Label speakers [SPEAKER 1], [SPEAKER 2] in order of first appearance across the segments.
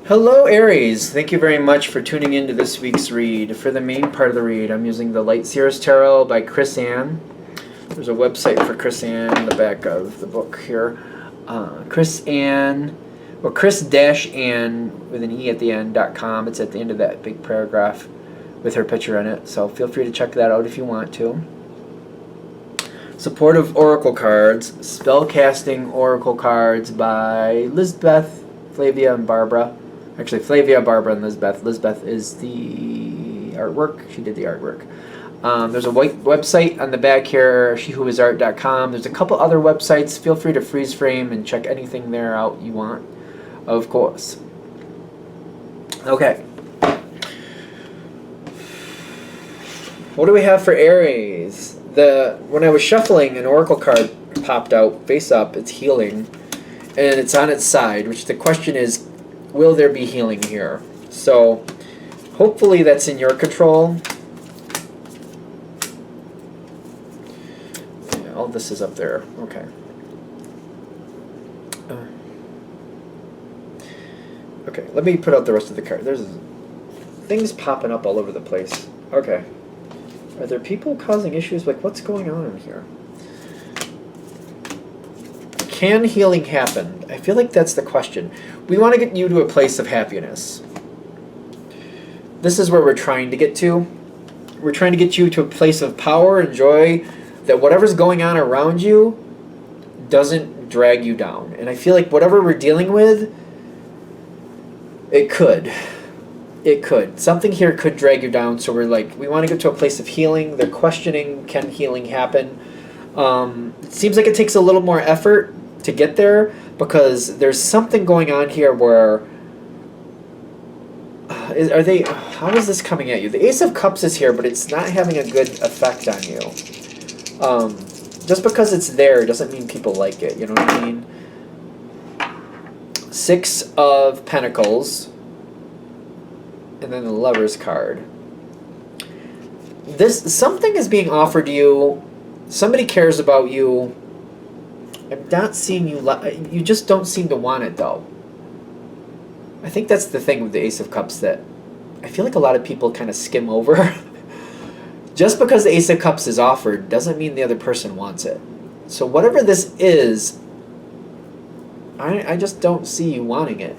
[SPEAKER 1] Hello, Aries. Thank you very much for tuning in to this week's read. For the main part of the read, I'm using the Light Seers Tarot by Chris Ann. There's a website for Chris Ann in the back of the book here. Chris Ann, or Chris-Ann with an E at the end.com. It's at the end of that big paragraph with her picture in it. So feel free to check that out if you want to. Supportive Oracle Cards, Spellcasting Oracle Cards by Lisbeth, Flavia, and Barbara. Actually, Flavia, Barbara, and Lisbeth. Lisbeth is the artwork. She did the artwork. There's a website on the back here, shewhoisart.com. There's a couple other websites. Feel free to freeze frame and check anything there out you want, of course. Okay. What do we have for Aries? When I was shuffling, an oracle card popped out, face up. It's healing, and it's on its side, which the question is, will there be healing here? So hopefully that's in your control. Yeah, all this is up there. Okay. Okay, let me put out the rest of the card. There's things popping up all over the place. Okay. Are there people causing issues? Like, what's going on in here? Can healing happen? I feel like that's the question. We want to get you to a place of happiness. This is where we're trying to get to. We're trying to get you to a place of power and joy, that whatever's going on around you doesn't drag you down. And I feel like whatever we're dealing with, it could. It could. Something here could drag you down, so we want to get to a place of healing. They're questioning, can healing happen? It seems like it takes a little more effort to get there, because there's something going on here where how is this coming at you? The Ace of Cups is here, but it's not having a good effect on you. Just because it's there doesn't mean people like it, you know what I mean? Six of Pentacles, and then the Lover's card. Something is being offered to you. Somebody cares about you. I'm not seeing you. You just don't seem to want it, though. I think that's the thing with the Ace of Cups, that I feel like a lot of people kind of skim over. Just because the Ace of Cups is offered doesn't mean the other person wants it. So whatever this is, I just don't see you wanting it.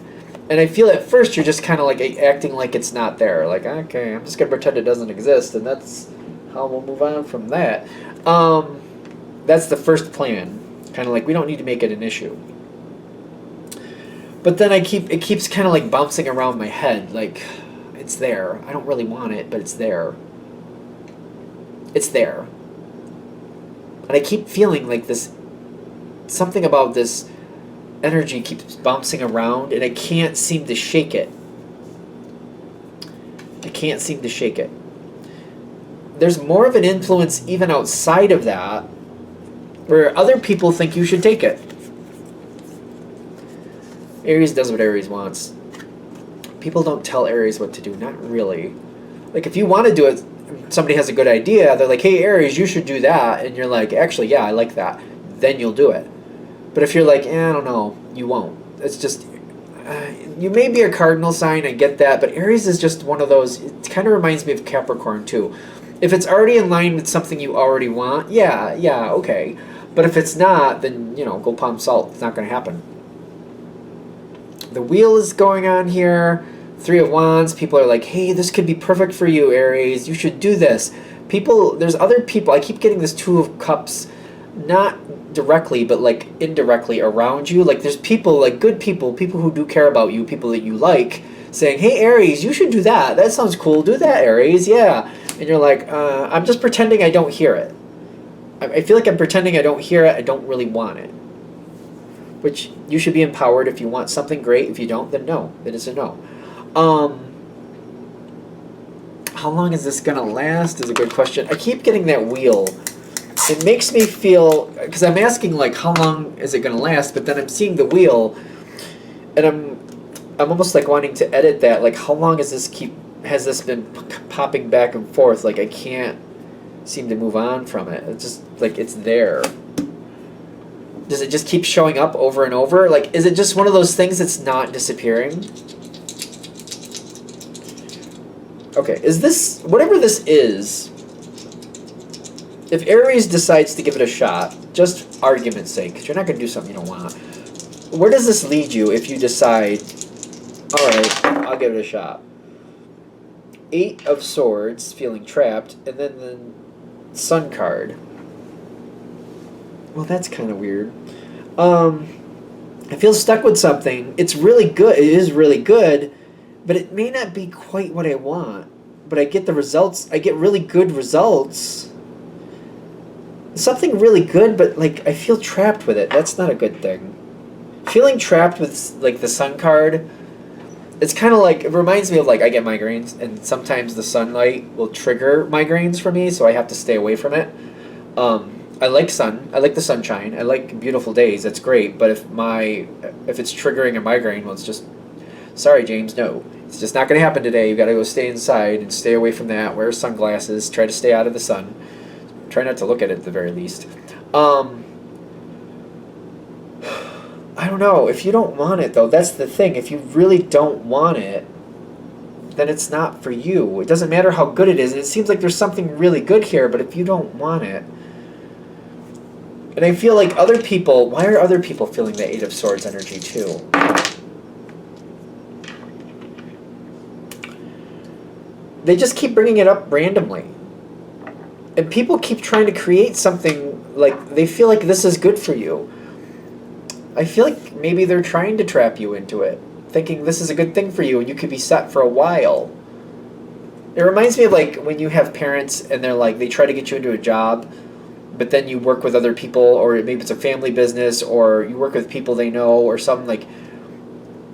[SPEAKER 1] And I feel at first you're just kind of like acting like it's not there. Like, okay, I'm just going to pretend it doesn't exist, and that's how we'll move on from that. That's the first plan. Kind of like, we don't need to make it an issue. But then it keeps kind of like bouncing around my head. Like, it's there. I don't really want it, but it's there. It's there. And I keep feeling like this, something about this energy keeps bouncing around, and I can't seem to shake it. I can't seem to shake it. There's more of an influence even outside of that, where other people think you should take it. Aries does what Aries wants. People don't tell Aries what to do, not really. Like, if you want to do it, somebody has a good idea, they're like, hey, Aries, you should do that, and you're like, actually, yeah, I like that. Then you'll do it. But if you're like, I don't know, you won't. It's just, you may be a cardinal sign, I get that, but Aries is just one of those, it kind of reminds me of Capricorn too. If it's already in line with something you already want, yeah, okay. But if it's not, then, go palm salt. It's not going to happen. The wheel is going on here. Three of Wands. People are like, hey, this could be perfect for you, Aries. You should do this. There's other people. I keep getting this Two of Cups, not directly, but like indirectly around you. Like, there's people, like good people who do care about you, people that you like, saying, hey, Aries, you should do that. That sounds cool. Do that, Aries. Yeah. And you're like, I'm just pretending I don't hear it. I feel like I'm pretending I don't hear it. I don't really want it. Which, you should be empowered. If you want something, great. If you don't, then no. It is a no. How long is this going to last is a good question. I keep getting that wheel. It makes me feel, because I'm asking, like, how long is it going to last? But then I'm seeing the wheel, and I'm almost like wanting to edit that. Like, how long has this been popping back and forth? Like, I can't seem to move on from it. It's just like it's there. Does it just keep showing up over and over? Like, is it just one of those things that's not disappearing? Okay, is this, whatever this is, if Aries decides to give it a shot, just argument's sake, because you're not going to do something you don't want, where does this lead you if you decide, alright, I'll give it a shot? 8 of Swords, feeling trapped, and then the Sun card. Well, that's kind of weird. I feel stuck with something. It's really good. It is really good, but it may not be quite what I want. But I get the results. I get really good results. Something really good, but like I feel trapped with it. That's not a good thing. Feeling trapped with like the Sun card, it's kind of like, it reminds me of like I get migraines, and sometimes the sunlight will trigger migraines for me, so I have to stay away from it. I like sun. I like the sunshine. I like beautiful days. That's great. But if it's triggering a migraine, well, it's just, sorry, James, no. It's just not going to happen today. You got to go stay inside and stay away from that. Wear sunglasses. Try to stay out of the sun. Try not to look at it at the very least. I don't know. If you don't want it, though, that's the thing. If you really don't want it, then it's not for you. It doesn't matter how good it is. And it seems like there's something really good here, but if you don't want it, and I feel like other people, why are other people feeling the 8 of Swords energy too? They just keep bringing it up randomly. And people keep trying to create something, like, they feel like this is good for you. I feel like maybe they're trying to trap you into it, thinking this is a good thing for you and you could be set for a while. It reminds me of like when you have parents and they're like, they try to get you into a job, but then you work with other people, or maybe it's a family business, or you work with people they know, or something, like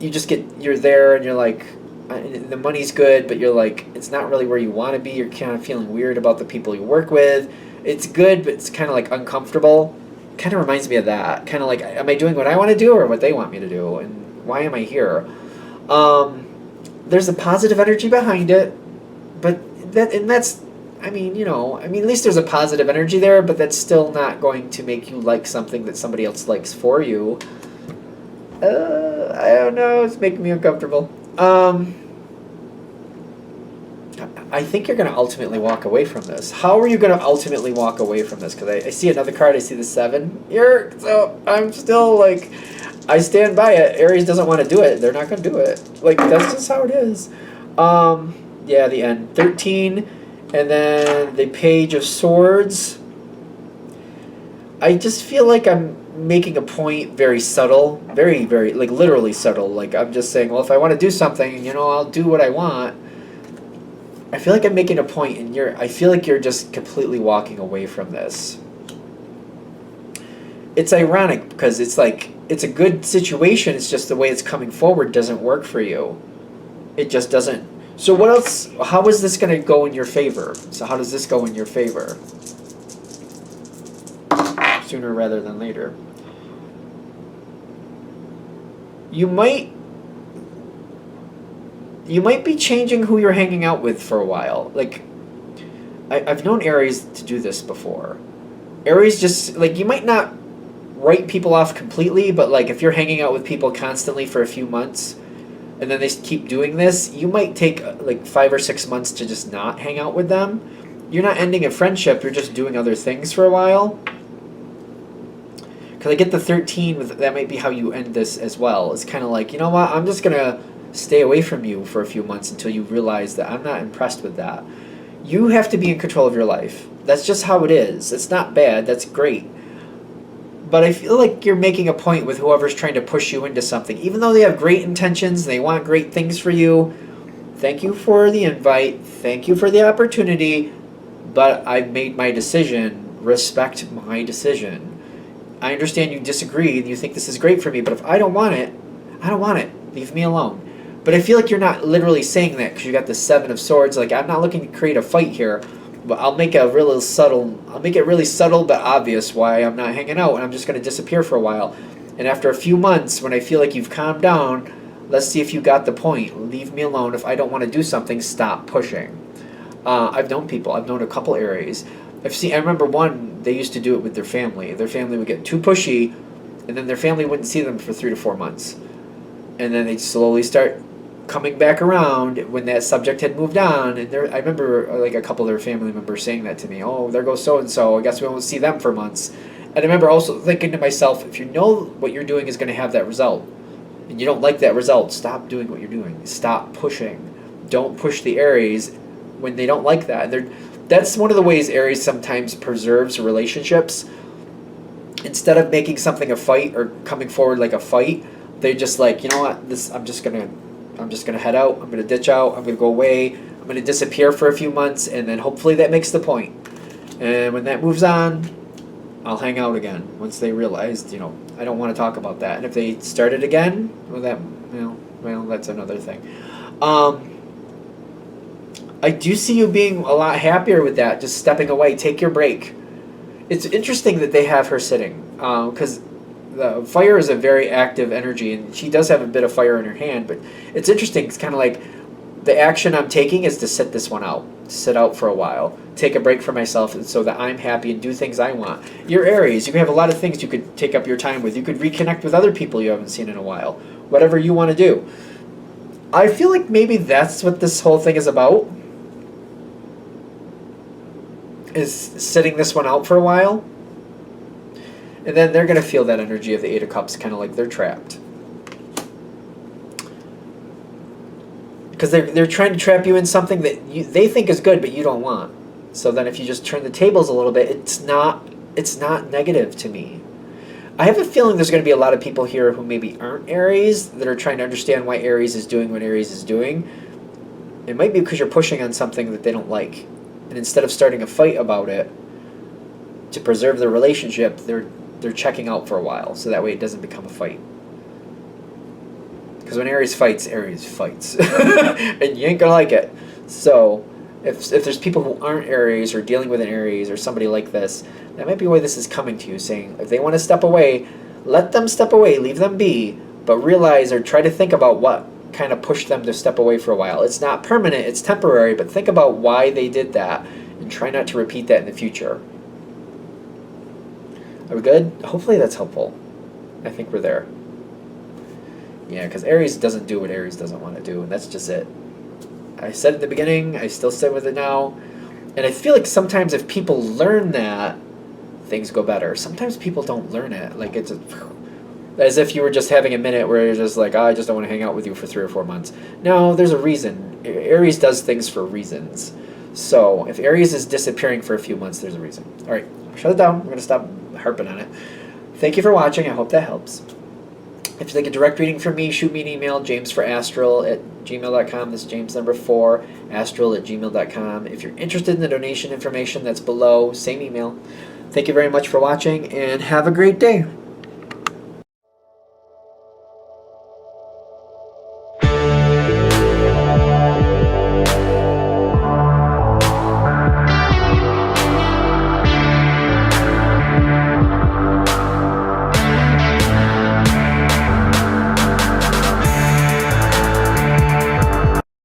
[SPEAKER 1] you're there and you're like, the money's good, but you're like, it's not really where you want to be. You're kind of feeling weird about the people you work with. It's good, but it's kind of like uncomfortable. Kind of reminds me of that. Kind of like, am I doing what I want to do or what they want me to do? And why am I here? There's a positive energy behind it, but that's, at least there's a positive energy there, but that's still not going to make you like something that somebody else likes for you. I don't know. It's making me uncomfortable. I think you're going to ultimately walk away from this. How are you going to ultimately walk away from this? Because I see another card. I see the 7. So I'm still like, I stand by it. Aries doesn't want to do it. They're not going to do it. Like, that's just how it is. Yeah, the end. 13. And then the Page of Swords. I just feel like I'm making a point very subtle. Very, very, like, literally subtle. Like, I'm just saying, well, if I want to do something, I'll do what I want. I feel like I'm making a point, and I feel like you're just completely walking away from this. It's ironic, because it's like, it's a good situation, it's just the way it's coming forward doesn't work for you. It just doesn't. So what else, how is this going to go in your favor? So how does this go in your favor? Sooner rather than later. You might be changing who you're hanging out with for a while. Like, I've known Aries to do this before. Aries just, like, you might not write people off completely, but, like, if you're hanging out with people constantly for a few months, and then they keep doing this, you might take, like, 5 or 6 months to just not hang out with them. You're not ending a friendship, you're just doing other things for a while. Because I get the 13, that might be how you end this as well. It's kind of like, you know what, I'm just going to stay away from you for a few months until you realize that I'm not impressed with that. You have to be in control of your life. That's just how it is. It's not bad. That's great. But I feel like you're making a point with whoever's trying to push you into something. Even though they have great intentions, they want great things for you. Thank you for the invite. Thank you for the opportunity. But I've made my decision. Respect my decision. I understand you disagree and you think this is great for me, but if I don't want it, I don't want it. Leave me alone. But I feel like you're not literally saying that because you got the 7 of Swords. Like, I'm not looking to create a fight here, but I'll make it really subtle but obvious why I'm not hanging out, and I'm just going to disappear for a while. And after a few months, when I feel like you've calmed down, let's see if you got the point. Leave me alone. If I don't want to do something, stop pushing. I've known people. I've known a couple Aries. I remember one, they used to do it with their family. Their family would get too pushy, and then their family wouldn't see them for 3 to 4 months. And then they'd slowly start coming back around when that subject had moved on. And I remember like a couple of their family members saying that to me. Oh, there goes so and so. I guess we won't see them for months. And I remember also thinking to myself, if you know what you're doing is going to have that result, and you don't like that result, stop doing what you're doing. Stop pushing. Don't push the Aries when they don't like that. That's one of the ways Aries sometimes preserves relationships. Instead of making something a fight or coming forward like a fight, they're just like, you know what, I'm just gonna head out, I'm gonna ditch out, I'm gonna go away, I'm gonna disappear for a few months, and then hopefully that makes the point. And when that moves on, I'll hang out again once they realized, I don't want to talk about that. And if they start it again, well, that's another thing. I do see you being a lot happier with that, just stepping away. Take your break. It's interesting that they have her sitting, because the fire is a very active energy, and she does have a bit of fire in her hand, but it's interesting. It's kind of like the action I'm taking is to sit this one out, sit out for a while, take a break for myself, and so that I'm happy and do things I want. You're Aries. You can have a lot of things you could take up your time with. You could reconnect with other people you haven't seen in a while. Whatever you want to do. I feel like maybe that's what this whole thing is about. Is sitting this one out for a while, and then they're going to feel that energy of the Eight of Cups, kind of like they're trapped, because they're trying to trap you in something that they think is good but you don't want. So then if you just turn the tables a little bit, it's not negative to me. I have a feeling there's going to be a lot of people here who maybe aren't Aries that are trying to understand why Aries is doing what Aries is doing. It might be because you're pushing on something that they don't like. And instead of starting a fight about it, to preserve the relationship, they're checking out for a while, so that way it doesn't become a fight. Because when Aries fights, and you ain't gonna like it. So if there's people who aren't Aries or dealing with an Aries or somebody like this, that might be why this is coming to you, saying if they want to step away, let them step away, leave them be, but realize or try to think about what kind of push them to step away for a while. It's not permanent, it's temporary, but think about why they did that and try not to repeat that in the future. Are we good? Hopefully that's helpful. I think we're there. Yeah, because Aries doesn't do what Aries doesn't want to do, and that's just it. I said in the beginning, I still stay with it now, and I feel like sometimes if people learn that, things go better. Sometimes people don't learn it. Like it's as if you were just having a minute where you're just like, I just don't want to hang out with you for 3 or 4 months. No, there's a reason. Aries does things for reasons. So if Aries is disappearing for a few months, there's a reason. All right, shut it down. I'm going to stop harping on it. Thank you for watching. I hope that helps. If you'd like a direct reading from me, shoot me an email, jamesforastral@gmail.com. This is James number 4, astral@gmail.com. If you're interested in the donation information, that's below. Same email. Thank you very much for watching, and have a great day.